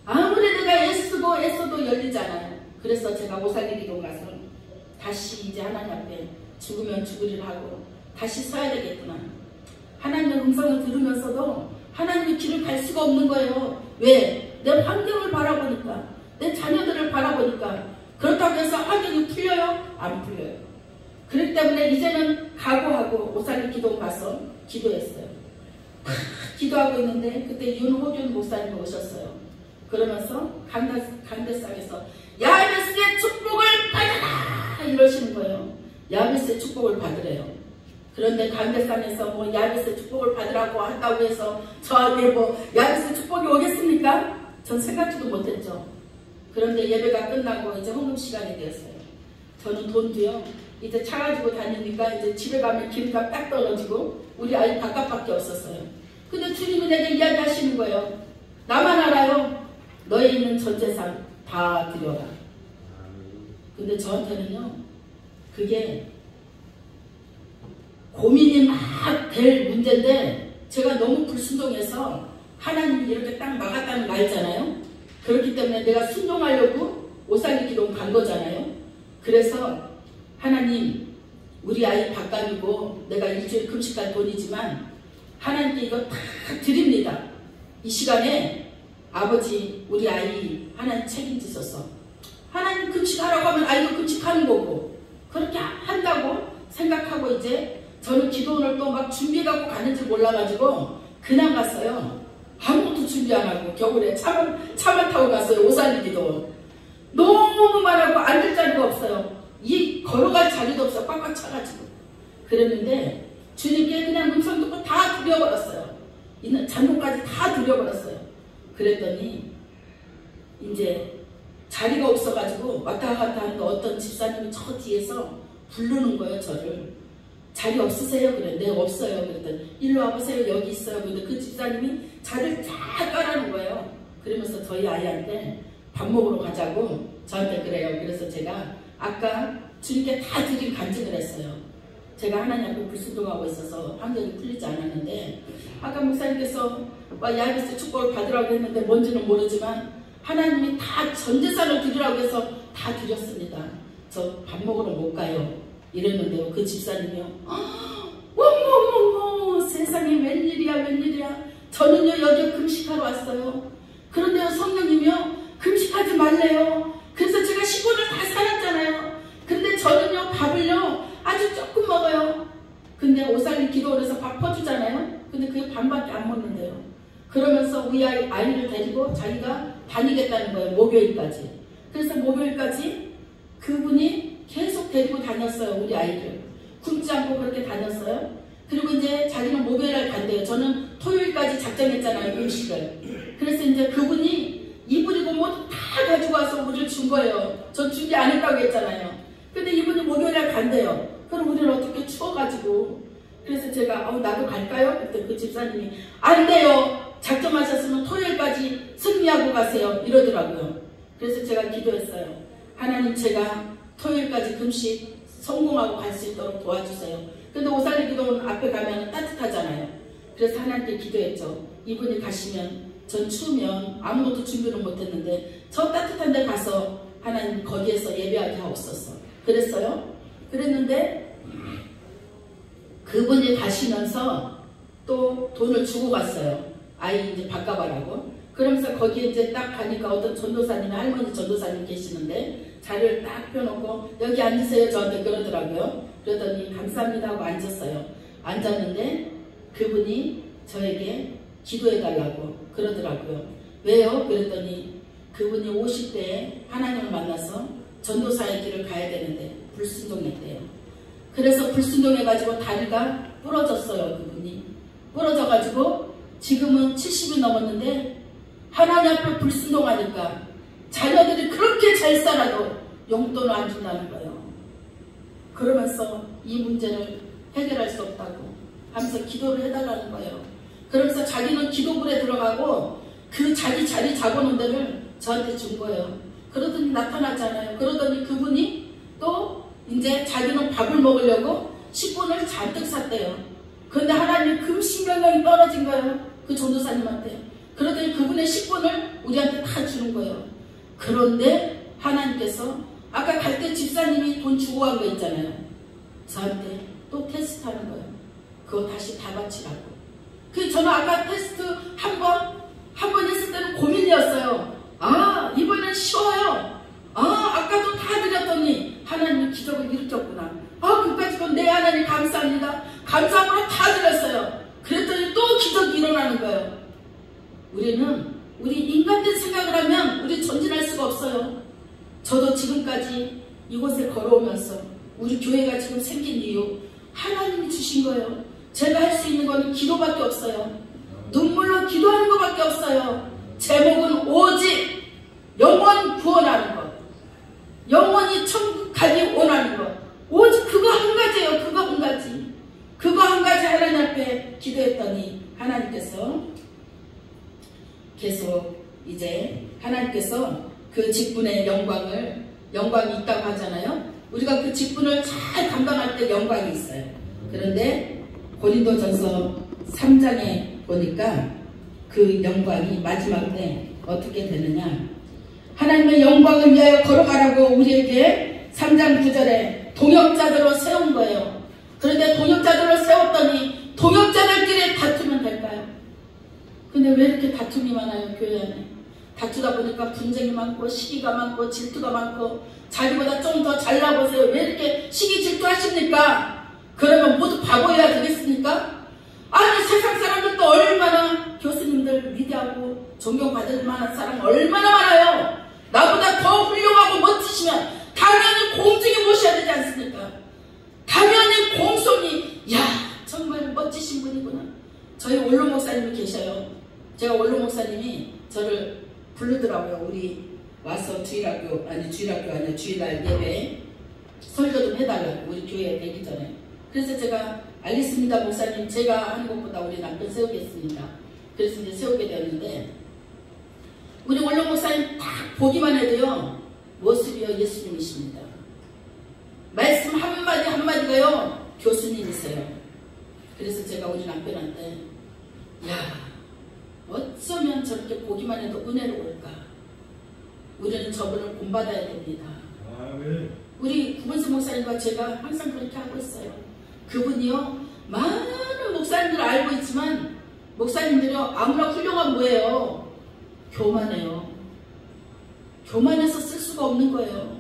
아무리 내가 애써도 열리지 않아요. 그래서 제가 오살리기도 가서 다시 이제 하나님 앞에 죽으면 죽으리라 하고 다시 서야 되겠구나. 하나님의 음성을 들으면서도 하나님의 길을 갈 수가 없는 거예요. 왜? 내 환경을 바라보니까, 내 자녀들을 바라보니까. 그렇다고 해서 환경이 풀려요? 안 풀려요. 그렇기 때문에 이제는 각오하고 오살리 기도 가서 기도했어요. 기도하고 있는데 그때 윤호균 목사님 오셨어요. 그러면서 강대상에서 야베스의 축복을 받아라 이러시는 거예요. 야베스의 축복을 받으래요. 그런데 강대상에서 뭐 야베스의 축복을 받으라고 한다고 해서 저한테 뭐 야베스의 축복이 오겠습니까? 전 생각지도 못했죠. 그런데 예배가 끝나고 이제 헌금 시간이 되었어요. 저는 돈도요 이제 차 가지고 다니니까 이제 집에 가면 기름값 딱 떨어지고 우리 아이 바깥밖에 없었어요. 근데 주님이 내게 이야기하시는 거예요. 나만 알아요. 너에 있는 전 재산 다 드려라. 근데 저한테는요 그게 고민이 막 될 문제인데 제가 너무 불순종해서 하나님이 이렇게 딱 막았다는 거 알잖아요. 그렇기 때문에 내가 순종하려고 오살리 기도 간 거잖아요. 그래서 하나님 우리 아이 밥값이고 내가 일주일 금식할 돈이지만 하나님께 이거 다 드립니다. 이 시간에 아버지 우리 아이 하나님 책임지셔서 하나님 금식하라고 하면 아이도 금식하는 거고 그렇게 한다고 생각하고 이제 저는 기도원을 또 막 준비해갖고 가는지 몰라가지고 그냥 갔어요. 아무것도 준비 안 하고 겨울에 차만 타고 갔어요. 오살리 기도원. 너무 많아고 앉을 자리가 없어요. 이 걸어갈 자리도 없어. 꽉꽉 차가지고. 그랬는데 주님께 그냥 음성 듣고 다 드려버렸어요. 있는 잔돈까지 다 드려버렸어요. 그랬더니 이제 자리가 없어가지고 왔다 갔다 하는데 어떤 집사님이 저 뒤에서 부르는 거예요. 저를. 자리 없으세요? 그래. 네 없어요. 그랬더니 일로 와보세요. 여기 있어요. 근데 그 집사님이 자리를 쫙 깔아놓은 거예요. 그러면서 저희 아이한테 밥 먹으러 가자고 저한테 그래요. 그래서 제가 아까 주님께 다 드린 간증을 했어요. 제가 하나님 앞에 불순종하고 있어서 환경이 풀리지 않았는데 아까 목사님께서 야베스 축복을 받으라고 했는데 뭔지는 모르지만 하나님이 다 전재산을 드리라고 해서 다 드렸습니다. 저 밥 먹으러 못 가요. 이랬는데요. 그 집사님이요. 어머 세상에 웬일이야. 저는요 여기 금식하러 왔어요. 그런데요 성령님이요 금식하지 말래요. 그래서 제가 10원을 다 사놨잖아요. 근데 저는요 밥을요 아주 조금 먹어요. 근데 오살리 기도원에서 밥 퍼주잖아요. 근데 그게 반밖에 안 먹는데요. 그러면서 우리 아이를 데리고 자기가 다니겠다는 거예요. 목요일까지. 그래서 목요일까지 그분이 계속 데리고 다녔어요. 우리 아이를. 굶지 않고 그렇게 다녔어요. 그리고 이제 자기는 목요일날 간대요. 저는 토요일까지 작정했잖아요. 음식을. 그래서 이제 그분이 이불이고 뭐 다 가지고 와서 우리를 준 거예요. 전 준비 안 했다고 했잖아요. 근데 이분이 목요일날 간대요. 그럼 우리를 어떻게 추워가지고. 그래서 제가 나도 갈까요? 그때 그 집사님이 안 돼요. 작정하셨으면 토요일까지 승리하고 가세요. 이러더라고요. 그래서 제가 기도했어요. 하나님 제가 토요일까지 금식 성공하고 갈 수 있도록 도와주세요. 근데 오살리 기도원 앞에 가면 따뜻하잖아요. 그래서 하나님께 기도했죠. 이분이 가시면 전 추우면 아무것도 준비를 못했는데 저 따뜻한 데 가서 하나님 거기에서 예배하게 하옵소서. 그랬어요. 그랬는데 그분이 가시면서 또 돈을 주고 갔어요. 아이 이제 바꿔봐라고. 그러면서 거기에 이제 딱 가니까 어떤 전도사님, 할머니 전도사님 계시는데 자리를 딱 펴놓고 여기 앉으세요. 저한테 그러더라고요. 그러더니 감사합니다 하고 앉았어요. 앉았는데 그분이 저에게 기도해달라고 그러더라고요. 왜요? 그랬더니 그분이 50대에 하나님을 만나서 전도사의 길을 가야 되는데 불순종했대요. 그래서 불순종해가지고 다리가 부러졌어요. 그분이. 부러져가지고 지금은 70이 넘었는데 하나님 앞에 불순종하니까 자녀들이 그렇게 잘 살아도 용돈을 안 준다는 거예요. 그러면서 이 문제를 해결할 수 없다고 하면서 기도를 해달라는 거예요. 그러면서 자기는 기도불에 들어가고 그 자기 자리 잡아놓은 데를 저한테 준 거예요. 그러더니 나타났잖아요. 그러더니 그분이 또 이제 자기는 밥을 먹으려고 10분을 잔뜩 샀대요. 근데 하나님 금신경영이 떨어진 거예요. 그 전도사님한테. 그러더니 그분의 10분을 우리한테 다 주는 거예요. 그런데 하나님께서 아까 갈 때 집사님이 돈 주고 간 거 있잖아요. 저한테 또 테스트 하는 거예요. 그거 다시 다 바치라고. 저는 아까 테스트 한 번 했을 때는 고민이었어요. 아, 이번엔 쉬워요. 아, 아까도 다 드렸더니 하나님이 기적을 일으켰구나. 아, 그까짓 건 내 하나님 감사합니다. 감사함으로 다 드렸어요. 그랬더니 또 기적이 일어나는 거예요. 우리 인간된 생각을 하면 우리 전진할 수가 없어요. 저도 지금까지 이곳에 걸어오면서 우리 교회가 지금 생긴 이유 하나님이 주신 거예요. 제가 할 수 있는 건 기도밖에 없어요. 눈물로 기도하는 것밖에 없어요. 제목은 오직 영원 구원하는 것, 영원히 천국 가기 원하는 것, 오직 그거 한 가지예요. 그거 한 가지. 그거 한 가지 하나님 앞에 기도했더니 하나님께서 계속 이제 하나님께서 그 직분의 영광이 있다고 하잖아요. 우리가 그 직분을 잘 감당할 때 영광이 있어요. 그런데 고린도전서 3장에 보니까 그 영광이 마지막 때 어떻게 되느냐, 하나님의 영광을 위하여 걸어가라고 우리에게 3장 9절에 동역자들로 세운 거예요. 그런데 동역자들로 세웠더니 동역자들끼리 다투면 될까요? 근데 왜 이렇게 다툼이 많아요? 교회 안에 다투다 보니까 분쟁이 많고 시기가 많고 질투가 많고, 자기보다 좀 더 잘나보세요. 왜 이렇게 시기 질투하십니까? 그러면 모두 바보여야 되겠습니까? 아니, 세상 사람들도 얼마나 교수님들 위대하고 존경받을 만한 사람 얼마나 많아요. 나보다 더 훌륭하고 멋지시면 당연히 공중에 모셔야 되지 않습니까? 당연히 공손히, 야, 정말 멋지신 분이구나. 저희 원로 목사님이 계셔요. 제가 원로 목사님이 저를 부르더라고요. 우리 와서 주일날 예배 설교 좀 해달라고, 우리 교회에 되기 전에. 그래서 제가 알겠습니다 목사님, 제가 하는 것보다 우리 남편 세우겠습니다. 그래서 이제 세우게 되었는데, 우리 원로 목사님 딱 보기만 해도요 모습이요 예수님이십니다. 말씀 한마디 한마디가요 교수님이세요. 그래서 제가 우리 남편한테, 야, 어쩌면 저렇게 보기만 해도 은혜로울까? 우리는 저분을 본받아야 됩니다.
아멘.
우리 구본수 목사님과 제가 항상 그렇게 하고 있어요. 그분이요 많은 목사님들 알고 있지만 목사님들이요 아무나 훌륭한 뭐예요? 교만해요. 교만해서 쓸 수가 없는 거예요.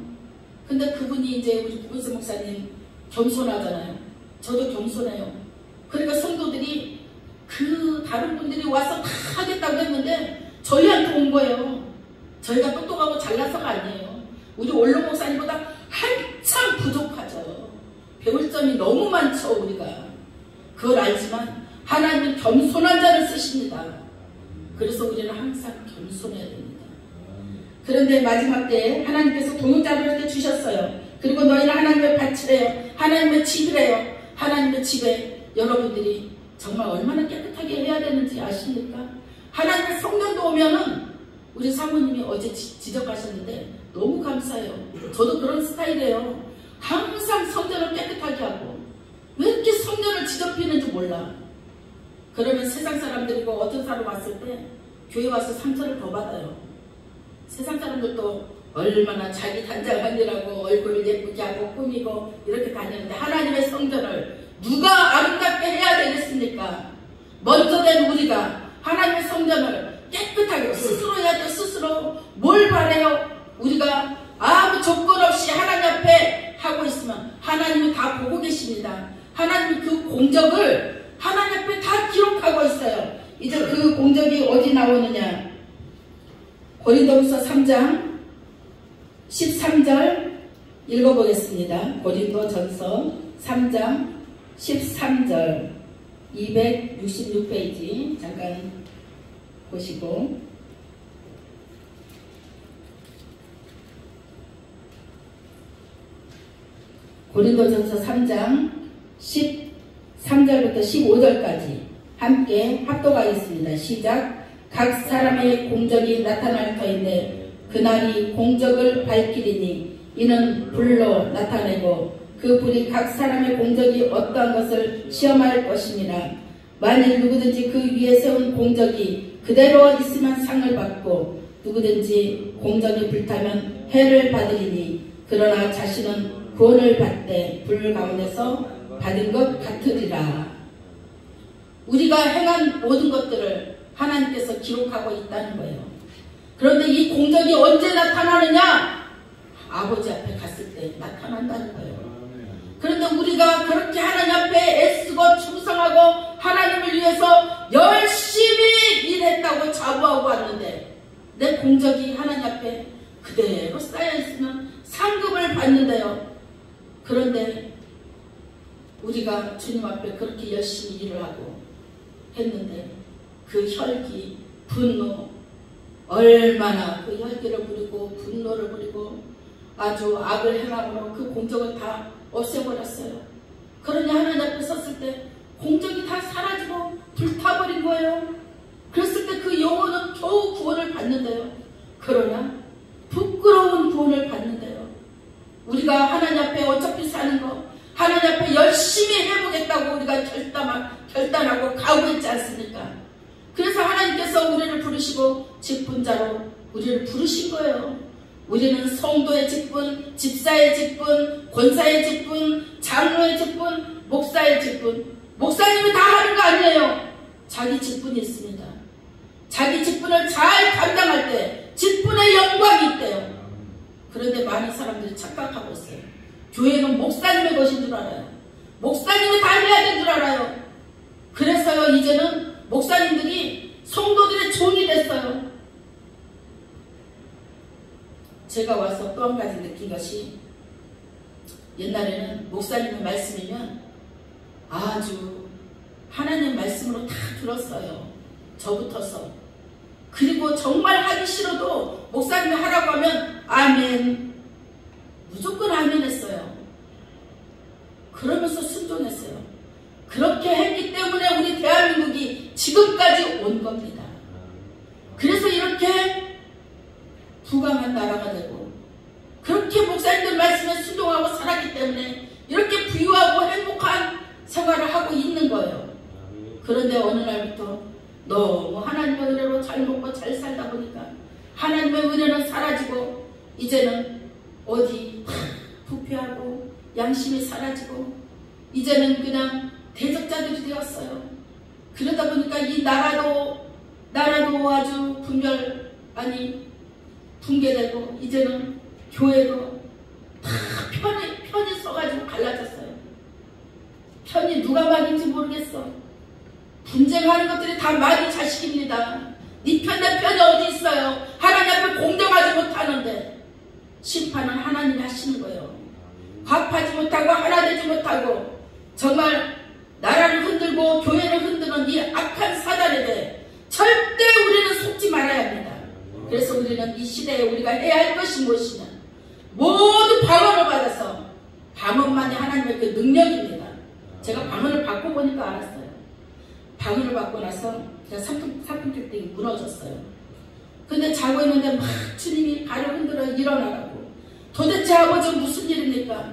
근데 그분이 이제 우리 구본수 목사님 겸손하잖아요. 저도 겸손해요. 그러니까 성도들이 다른 분들이 와서 다 하겠다고 했는데 저희한테 온 거예요. 저희가 똑똑하고 잘나서가 아니에요. 우리 원로 목사님보다 한참 부족하죠. 배울 점이 너무 많죠. 우리가 그걸 알지만 하나님은 겸손한 자를 쓰십니다. 그래서 우리는 항상 겸손해야 됩니다. 그런데 마지막 때에 하나님께서 동역자를 이렇게 주셨어요. 그리고 너희는 하나님의 밭이래요. 하나님의 집이래요. 하나님의 집에 여러분들이 정말 얼마나 깨끗하게 해야 되는지 아십니까? 하나님의 성령도 오면은, 우리 사모님이 어제 지적하셨는데 너무 감사해요. 저도 그런 스타일이에요. 항상 성전을 깨끗하게 하고, 왜 이렇게 성전을 지저피는지 몰라. 그러면 세상 사람들이고 어떤 사람 왔을 때 교회 와서 상처를 더 받아요. 세상 사람들도 얼마나 자기 단장하느라고 얼굴을 예쁘게 하고 꾸미고 이렇게 다니는데, 하나님의 성전을 누가 아름답게 해야 되겠습니까? 먼저 된 우리가 하나님의 성전을 깨끗하게 스스로 해야죠. 스스로. 뭘 바래요? 우리가 아무 조건 없이 하나님 앞에 하고 있으면 하나님이 다 보고 계십니다. 하나님이 그 공적을 하나님 앞에 다 기록하고 있어요. 이제 그 공적이 어디 나오느냐? 고린도후서 3장 13절 읽어보겠습니다. 고린도전서 3장 13절 266페이지 잠깐 보시고, 고린도전서 3장 13절부터 15절까지 함께 합독하겠습니다. 시작. 각 사람의 공적이 나타날 터인데 그날이 공적을 밝히리니 이는 불로 나타내고 그 불이 각 사람의 공적이 어떠한 것을 시험할 것입니다. 만일 누구든지 그 위에 세운 공적이 그대로 있으면 상을 받고 누구든지 공적이 불타면 해를 받으리니 그러나 자신은 구원을 받되 불 가운데서 받은 것 같으리라. 우리가 행한 모든 것들을 하나님께서 기록하고 있다는 거예요. 그런데 이 공적이 언제 나타나느냐? 아버지 앞에 갔을 때 나타난다는 거예요. 그런데 우리가 그렇게 하나님 앞에 애쓰고 충성하고 하나님을 위해서 열심히 일했다고 자부하고 왔는데 내 공적이 하나님 앞에 그대로 쌓여있으면 상급을 받는데요. 그런데 우리가 주님 앞에 그렇게 열심히 일을 하고 했는데 그 혈기, 분노, 얼마나 그 혈기를 부리고 분노를 부리고 아주 악을 행함으로 그 공적을 다 없애버렸어요. 그러니 하나님 앞에 섰을 때 공적이 다 사라지고 불타버린 거예요. 그랬을 때 그 영혼은 겨우 구원을 받는데요. 그러나 부끄러운 구원을 받는데요. 우리가 하나님 앞에 어차피 사는 거 하나님 앞에 열심히 해보겠다고 우리가 결단하고 각오했지 않습니까? 그래서 하나님께서 우리를 부르시고 직분자로 우리를 부르신 거예요. 우리는 성도의 직분, 집사의 직분, 권사의 직분, 장로의 직분, 목사의 직분. 목사님이 다 하는 거 아니에요. 자기 직분이 있습니다. 자기 직분을 잘 감당할 때 직분의 영광이 있대요. 그런데 많은 사람들이 착각하고 있어요. 교회는 목사님의 것인 줄 알아요. 목사님이 다 해야 되는 줄 알아요. 그래서요, 이제는 목사님들이 성도들의 종이 됐어요. 제가 와서 또 한 가지 느낀 것이 옛날에는 목사님의 말씀이면 아주 하나님 말씀으로 다 들었어요. 저부터서. 그리고 정말 하기 싫어도 목사님이 하라고 하면 아멘. 무조건 아멘 했어요. 그러면서 순종했어요. 그렇게 했기 때문에 우리 대한민국이 지금까지 온 겁니다. 그래서 이렇게 부강한 나라가 되고 그렇게 목사님들 말씀에 순종하고 살았기 때문에 이렇게 부유하고 행복한 생활을 하고 있는 거예요. 그런데 어느 날부터 너무 하나님의 은혜로 잘 먹고 잘 살다 보니까 하나님의 은혜는 사라지고 이제는 어디 부패하고 양심이 사라지고 이제는 그냥 대적자들이 되었어요. 그러다 보니까 이 나라도 아주 붕괴되고 이제는 교회도 다 편이 써가지고 갈라졌어요. 편이 누가 막인지 모르겠어. 분쟁하는 것들이 다 마귀 자식입니다. 네 편 내 편이 어디 있어요. 하나님 앞에 공정하지 못하는데 심판은 하나님이 하시는 거예요. 화합하지 못하고 하나 되지 못하고 정말 나라를 흔들고 교회를 흔드는 이 악한 사단에 대해 절대 우리는 속지 말아야 합니다. 그래서 우리는 이 시대에 우리가 해야 할 것이 무엇이냐, 모두 방언을 받아서, 방언만이 하나님의 그 능력입니다. 제가 방언을 받고 보니까 알았어요. 방언을 받고 나서 제가 삼품길등이 무너졌어요. 근데 자고 있는데 막 주님이 발을 흔들어 일어나라고. 도대체 아버지 무슨 일입니까?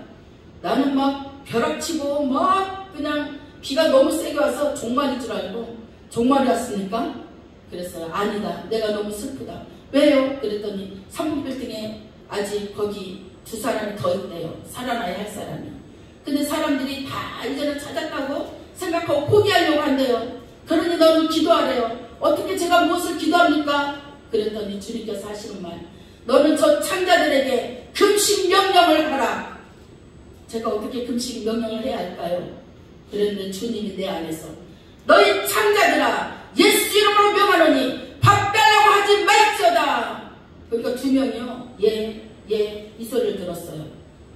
나는 막 벼락치고 막 그냥 비가 너무 세게 와서 종말인 줄 알고, 종말이 왔습니까? 그랬어요. 아니다. 내가 너무 슬프다. 왜요? 그랬더니 3분 빌딩에 아직 거기 2사람이 더 있대요. 살아나야 할 사람이. 근데 사람들이 다 이제는 찾았다고 생각하고 포기하려고 한대요. 그러니 너는 기도하래요. 어떻게 제가 무엇을 기도합니까? 그랬더니 주님께서 하시는 말, 너는 저 창자들에게 금식 명령을 하라. 제가 어떻게 금식 명령을 해야 할까요? 그랬는데 주님이 내 안에서 너희 창자들아, 예수 이름으로 명하노니 밥 달라고 하지 말지어다. 그러니까 2명이요. 예, 이 소리를 들었어요.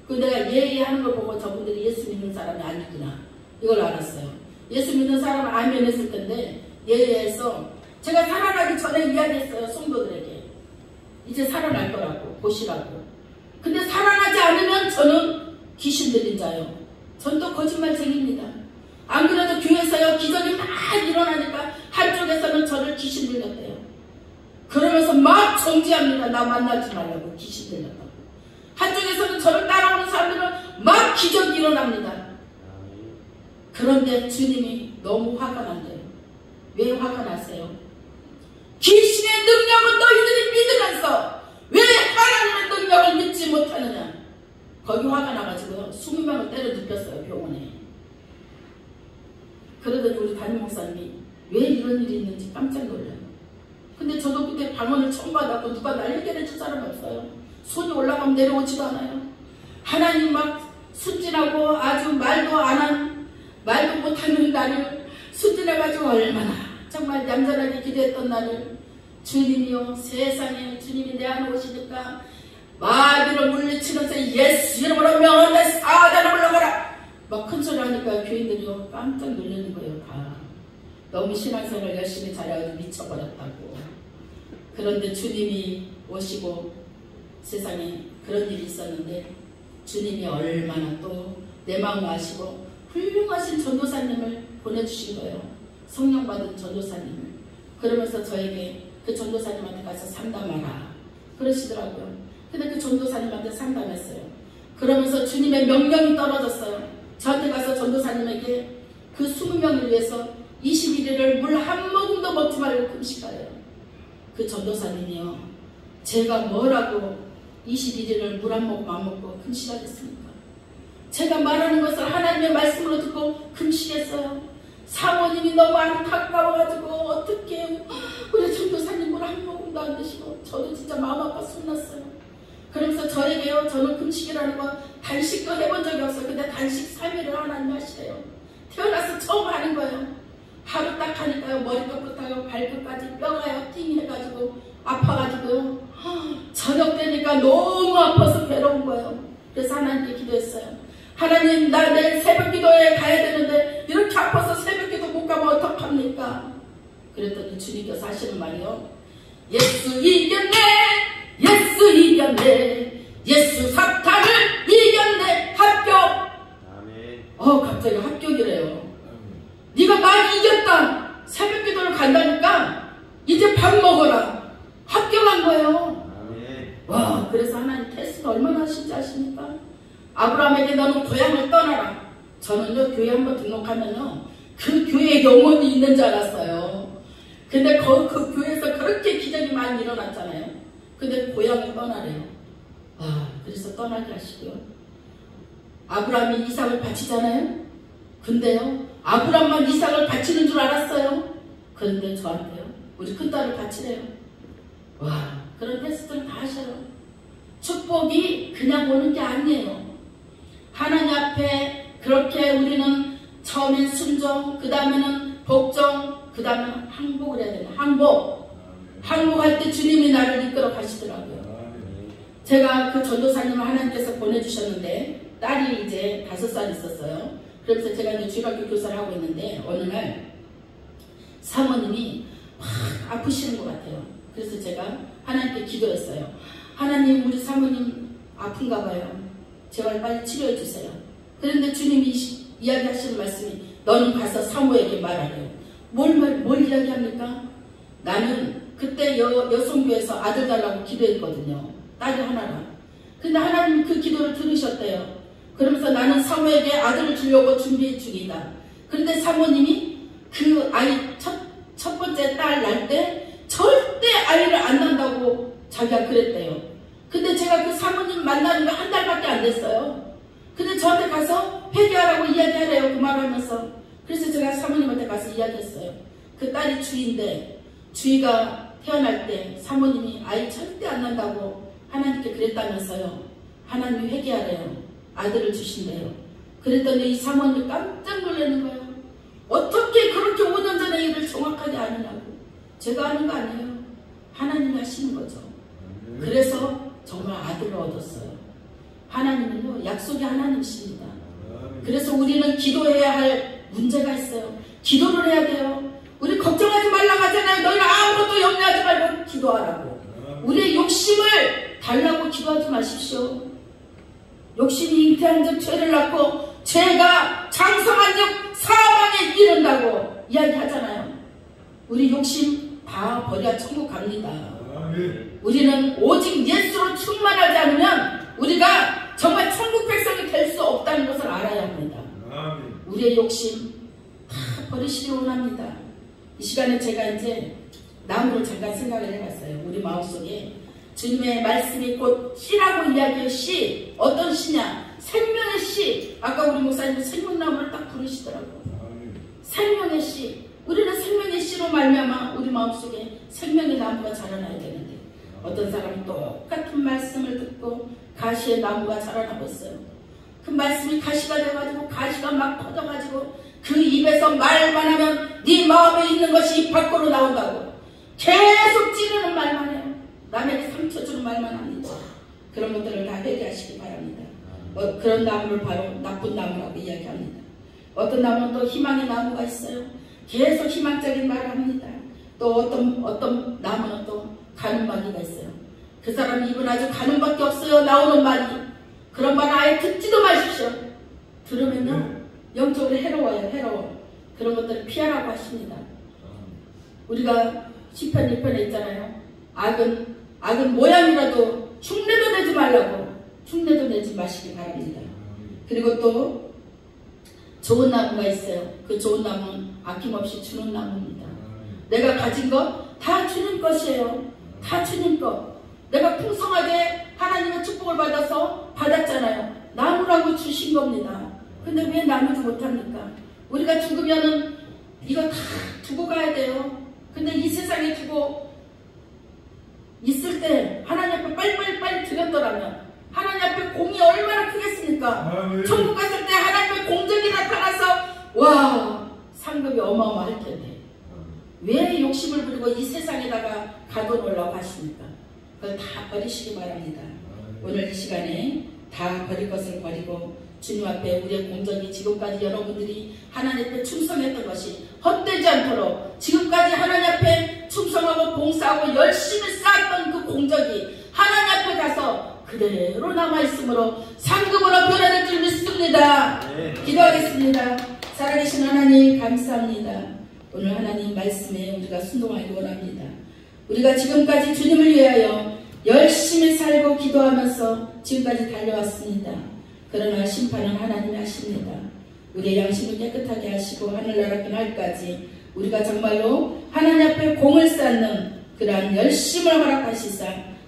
그 내가 예 하는 걸 보고 저분들이 예수 믿는 사람이 아니구나, 이걸 알았어요. 예수 믿는 사람은 아멘 했을 텐데 예해서 제가 살아나기 전에 이야기했어요. 성도들에게 이제 살아날 거라고 보시라고. 근데 살아나지 않으면 저는 귀신 들린 자요. 전 또 거짓말쟁이입니다. 안 그래도 교회에서요 기적이 막 일어나니까 한쪽에서는 저를 귀신 들렸대요. 그러면서 막 정지합니다. 나 만나지 말라고, 귀신 들렸다고. 한쪽에서는 저를 따라오는 사람들은 막 기적이 일어납니다. 그런데 주님이 너무 화가 난대요. 왜 화가 나세요? 귀신의 능력은 너희들이 믿으면서 왜 하나님의 능력을 믿지 못하느냐? 거기 화가 나가지고 20명을 때려 눕혔어요, 병원에. 그러더니 우리 담임 목사님이 왜 이런 일이 있는지 깜짝 놀라요. 근데 저도 그때 방언을 처음 받았고 누가 날 해결해 줄 사람이 없어요. 손이 올라가면 내려오지도 않아요. 하나님 막 순진하고 아주 말도 못하는 나를 순진해가지고 얼마나 정말 얌전하게 기도했던 나를 주님이요, 세상에 주님이 내 안에 오시니까 마귀를 물리치면서 예수 이름으로 명한다, 사단을 물러가라 막 큰 소리 하니까 교인들이 깜짝 놀라는 거예요. 다 너무 신앙생활을 열심히 잘해가지고 미쳐버렸다고. 그런데 주님이 오시고 세상에 그런 일이 있었는데 주님이 얼마나 또 내 마음 아시고 훌륭하신 전도사님을 보내주신 거예요. 성령 받은 전도사님을. 그러면서 저에게 그 전도사님한테 가서 상담하라 그러시더라고요. 근데 그 전도사님한테 상담했어요. 그러면서 주님의 명령이 떨어졌어요. 저한테 가서 전도사님에게 그 20명을 위해서 21일을 물 한 모금도 먹지 말고 금식하래요. 그 전도사님이요, 제가 뭐라고 21일을 물 한 모금 안 먹고 금식하겠습니까? 제가 말하는 것을 하나님의 말씀으로 듣고 금식했어요. 사모님이 너무 안타까워가지고 어떻게 우리 전도사님 물 한 모금도 안 드시고 저도 진짜 마음 아파 숨났어요. 그러면서 저에게요, 저는 금식이라는 거 단식도 해본 적이 없어요. 근데 단식 3일을 하나님 하시래요. 태어나서 처음 하는 거예요. 하루 딱 하니까요, 머리끝부터 발끝까지 뼈가요 띵해가지고 아파가지고요, 저녁 되니까 너무 아파서 괴로운 거예요. 그래서 하나님께 기도했어요. 하나님, 나 내일 새벽 기도에 가야 되는데 이렇게 아파서 새벽 기도 못 가면 어떡합니까? 그랬더니 주님께서 하시는 말이요, 예수 이겼네, 예수 이겼네, 예수 사탄을 이겼네, 합격. 아멘. 갑자기 합격이래요. 네가 많이 이겼다. 새벽 기도를 간다니까 이제 밥 먹어라. 합격한 거예요. 아멘. 와, 그래서 하나님 테스트 얼마나 하신지 아십니까? 아브라함에게 너는 고향을 떠나라. 저는요, 교회 한번 등록하면요, 그 교회에 영혼이 있는 줄 알았어요. 근데 그 교회에서 그렇게 기적이 많이 일어났잖아요. 근데 고향을 떠나래요. 그래서 떠나게 하시고요. 아브라함이 이삭을 바치잖아요. 근데요, 아브라함만 이삭을 바치는 줄 알았어요. 그런데 저한테요, 우리 큰딸을 바치래요. 와, 그런 테스트를 다 하셔요. 축복이 그냥 오는 게 아니에요. 하나님 앞에 그렇게 우리는 처음엔 순종, 그 다음에는 복종, 그 다음에는 항복을 해야 되나? 항복할 때 주님이 나를 이끌어 가시더라고요. 제가 그 전도사님을 하나님께서 보내주셨는데 딸이 이제 5살 있었어요. 그래서 제가 이제 주일학교 교사를 하고 있는데 어느 날 사모님이 막 아프시는 것 같아요. 그래서 제가 하나님께 기도했어요. 하나님, 우리 사모님 아픈가 봐요. 제발 빨리 치료해 주세요. 그런데 주님이 이야기하시는 말씀이 너는 가서 사모에게 말하래요. 뭘 이야기합니까? 나는 그때 여성교회에서 아들 달라고 기도했거든요. 딸이 하나라. 근데 하나님 그 기도를 들으셨대요. 그러면서 나는 사모에게 아들을 주려고 준비 중이다. 그런데 사모님이 그 아이 첫 번째 딸 날 때 절대 아이를 안 낳는다고 자기가 그랬대요. 근데 제가 그 사모님 만나는 거 한 달밖에 안 됐어요. 근데 저한테 가서 회개하라고 이야기하래요. 그 말을 하면서. 그래서 제가 사모님한테 가서 이야기했어요. 그 딸이 주인데 주희가 태어날 때 사모님이 아이 절대 안 낳는다고 하나님께 그랬다면서요. 하나님이 회개하래요. 아들을 주신대요. 그랬더니 이 사모님이 깜짝 놀라는 거예요. 어떻게 그렇게 5년 전에 일을 정확하게 아느냐고. 제가 아는 거 아니에요. 하나님이 하시는 거죠. 그래서 정말 아들을 얻었어요. 하나님은요, 약속이 하나님이십니다. 그래서 우리는 기도해야 할 문제가 있어요. 기도를 해야 돼요. 우리 걱정하지 말라고 하잖아요. 너희는 아무것도 염려하지 말고 기도하라고. 우리의 욕심을 달라고 기도하지 마십시오. 욕심이 잉태한 즉 죄를 낳고 죄가 장성한 즉 사망에 이른다고 이야기하잖아요. 우리 욕심 다 버려야 천국 갑니다. 우리는 오직 예수로 충만하지 않으면 우리가 정말 천국 백성이 될 수 없다는 것을 알아야 합니다. 우리의 욕심 다 버리시기 원합니다. 이 시간에 제가 이제 나무를 잠깐 생각을 해봤어요. 우리 마음속에 주님의 말씀이 곧 씨라고 이야기해요. 씨. 어떤 씨냐? 생명의 씨. 아까 우리 목사님 생명나무를 딱 부르시더라고요. 생명의 씨. 우리는 생명의 씨로 말미암아 우리 마음속에 생명의 나무가 자라나야 되는데 어떤 사람은 똑같은 말씀을 듣고 가시의 나무가 자라나고 있어요. 그 말씀이 가시가 돼가지고 가시가 막 퍼져가지고 그 입에서 말만 하면 네 마음에 있는 것이 밖으로 나온다고 계속 찌르는 말만 해요. 남에게 상처 주는 말만 합니다. 그런 것들을 다 회개하시기 바랍니다. 그런 나무를 바로 나쁜 나무라고 이야기합니다. 어떤 나무는 또 희망의 나무가 있어요. 계속 희망적인 말을 합니다. 또 어떤 나무는 또 가늠마귀가 있어요. 그 사람 입은 아주 가늠밖에 없어요. 나오는 말이. 그런 말을 아예 듣지도 마십시오. 들으면요 영적으로 해로워요. 해로워. 그런 것들을 피하라고 하십니다. 우리가 시편 1편에 있잖아요. 악은 모양이라도 흉내도 내지 말라고. 흉내도 내지 마시기 바랍니다. 그리고 또 좋은 나무가 있어요. 그 좋은 나무는 아낌없이 주는 나무입니다. 내가 가진 것 다 주님 것이에요. 다 주님 것. 내가 풍성하게 하나님의 축복을 받았잖아요. 나누라고 주신 겁니다. 근데 왜 나누지 못합니까? 우리가 죽으면은 이거 다 두고 가야 돼요. 근데 이 세상에 두고 있을 때 하나님 앞에 빨리 드렸더라면 하나님 앞에 공이 얼마나 크겠습니까? 천국 갔을 때 하나님의 공적이 나타나서 와 상급이 어마어마할 텐데 왜 욕심을 부리고 이 세상에다가 가둬놓으려고 하십니까? 그걸 다 버리시기 바랍니다. 오늘 이 시간에 다 버릴 것을 버리고 주님 앞에 우리의 공적이 지금까지 여러분들이 하나님 앞에 충성했던 것이 헛되지 않도록 지금까지 하나님 앞에 충성하고 봉사하고 열심히 쌓았던 그 공적이 하나님 앞에 가서 그대로 남아있으므로 상급으로 변화될 줄 믿습니다. 기도하겠습니다. 살아계신 하나님 감사합니다. 오늘 하나님 말씀에 우리가 순종하기 원합니다. 우리가 지금까지 주님을 위하여 열심히 살고 기도하면서 지금까지 달려왔습니다. 그러나 심판은 하나님이 하십니다. 우리의 양심을 깨끗하게 하시고 하늘나라 그날까지 우리가 정말로 하나님 앞에 공을 쌓는 그러한 열심을 허락하시사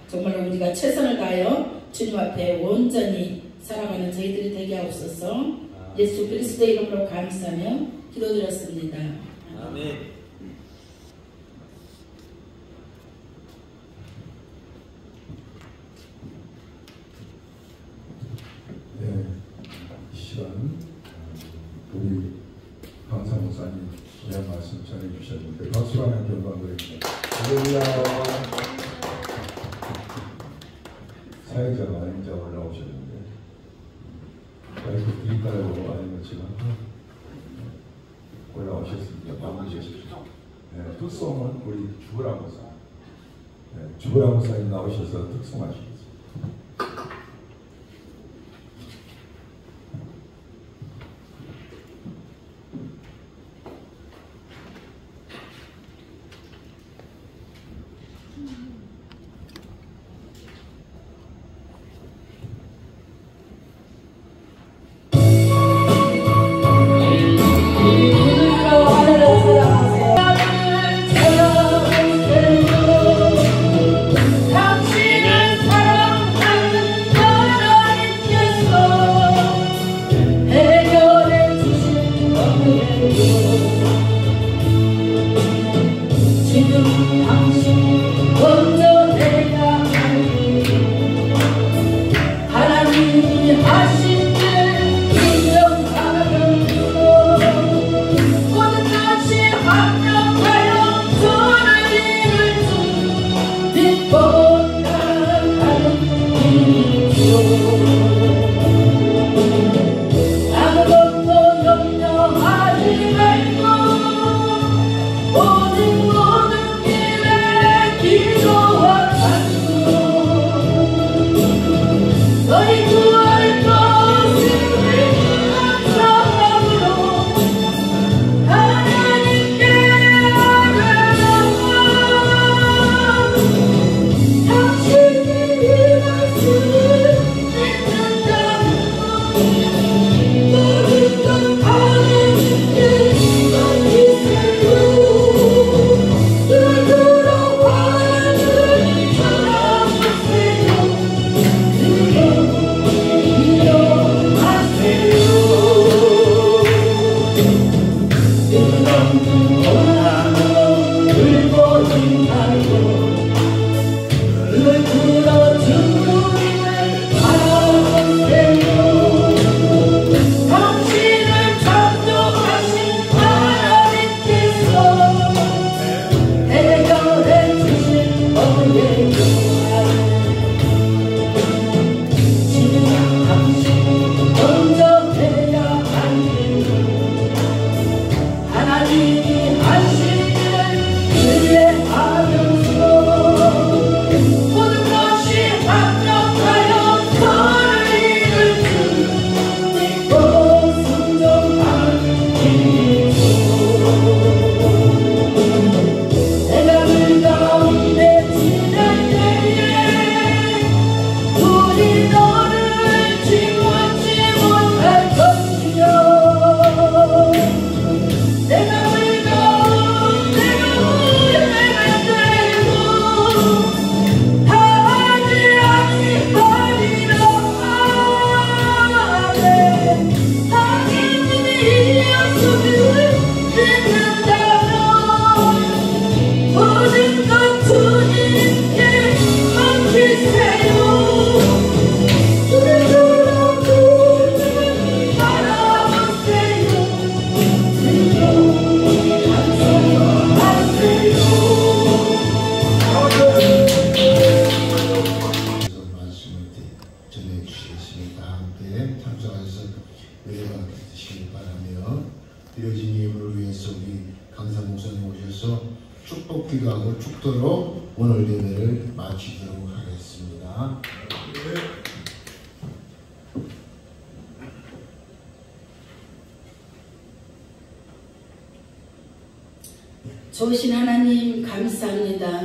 정말로 우리가 최선을 다하여 주님 앞에 온전히 살아가는 저희들이 되게 하옵소서. 예수 그리스도의 이름으로 감사하며 기도드렸습니다.
아멘.
네, 이 시간 우리 강사 목사님 귀한 말씀 전해주셨는데 박수로 하는 영광 드립니다. 할렐루야. 사회자가 이제 올라오셨는데 마이크 드릴까요? 아니면 지금 올라오셨습니다. 나오셨습니다. 네, 특송은 우리 주보라 목사. 네, 주보라 목사님 나오셔서 특송하시겠습니다.
당신은 사랑하는
하셔서 축복 기도하고 축도로 오늘 예배를 마치도록 하겠습니다.
좋으신 하나님 감사합니다.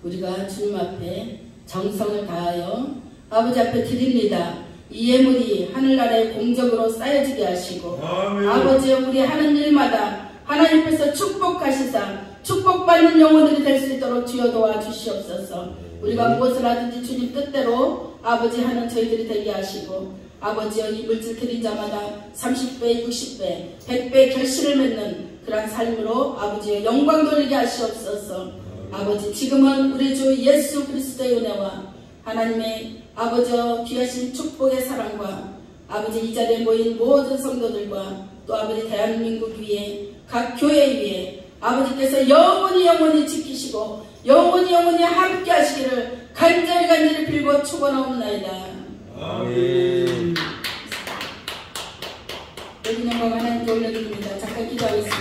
우리가 주님 앞에 정성을 다하여 아버지 앞에 드립니다. 이 예물이 하늘나라의 공적으로 쌓여지게 하시고 아버지 우리 하는 일마다 하나님 앞에서 축복하시사 축복받는 영혼들이 될 수 있도록 주여 도와주시옵소서. 우리가 무엇을 하든지 주님 뜻대로 아버지 하는 저희들이 되게 하시고 아버지여 이 물질 드린 자마다 30배, 60배, 100배 결실을 맺는 그러한 삶으로 아버지의 영광 돌리게 하시옵소서. 아버지 지금은 우리 주 예수 그리스도의 은혜와 하나님의 아버지여 귀하신 축복의 사랑과 아버지 이 자리에 모인 모든 성도들과 또 아버지 대한민국 위에 각 교회 위에 아버지께서 영원히 지키시고 영원히 함께 하시기를 간절히 빌고 축원하옵나이다.
아멘.
모든 영광 하나님께 올려드립니다. 잠깐 기도하겠습니다.